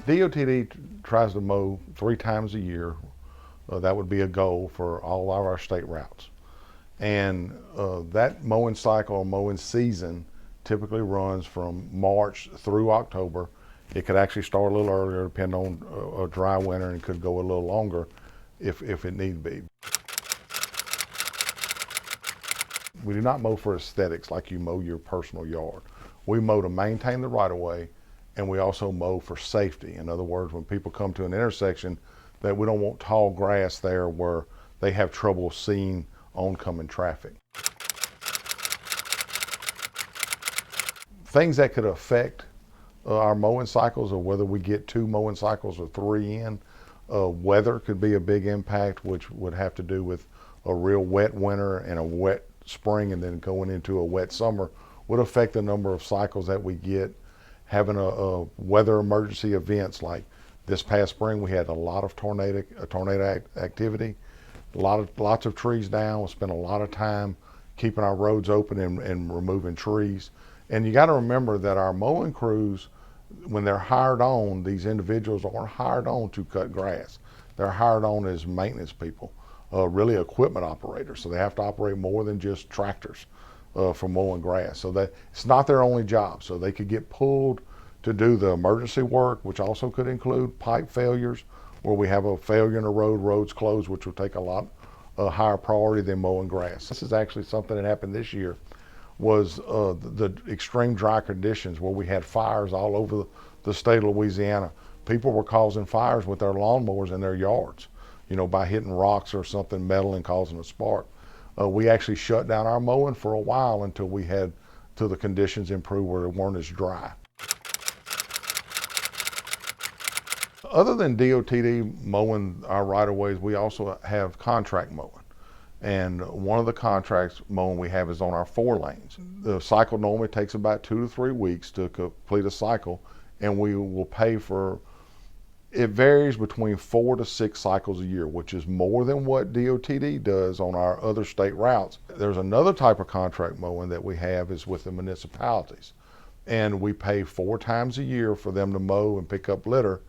DOTD tries to mow 3 times a year. That would be a goal for all of our state routes. And that mowing cycle or mowing season typically runs from March through October. It could actually start a little earlier depending on a dry winter, and it could go a little longer if it need be. We do not mow for aesthetics like you mow your personal yard. We mow to maintain the right of way, and we also mow for safety. In other words, when people come to an intersection, that we don't want tall grass there where they have trouble seeing oncoming traffic. Things that could affect our mowing cycles, or whether we get 2 mowing cycles or 3 in. Weather could be a big impact, which would have to do with a real wet winter and a wet spring, and then going into a wet summer would affect the number of cycles that we get. Having a weather emergency events like this past spring, we had a lot of tornado activity, lots of trees down. We spent a lot of time keeping our roads open and removing trees. And you got to remember that our mowing crews, when they're hired on, these individuals aren't hired on to cut grass. They're hired on as maintenance people, really equipment operators. So they have to operate more than just tractors for mowing grass. So that it's not their only job. So they could get pulled to do the emergency work, which also could include pipe failures, where we have a failure in the road, roads closed, which will take a lot higher priority than mowing grass. This is actually something that happened this year, was the extreme dry conditions where we had fires all over the state of Louisiana. People were causing fires with their lawnmowers in their yards, by hitting rocks or something metal and causing a spark. We actually shut down our mowing for a while until the conditions improved where it weren't as dry. Other than DOTD mowing our right-of-ways, we also have contract mowing. And one of the contracts mowing we have is on our 4 lanes. The cycle normally takes about 2 to 3 weeks to complete a cycle, and we will pay for, it varies between 4 to 6 cycles a year, which is more than what DOTD does on our other state routes. There's another type of contract mowing that we have is with the municipalities. And we pay 4 times a year for them to mow and pick up litter.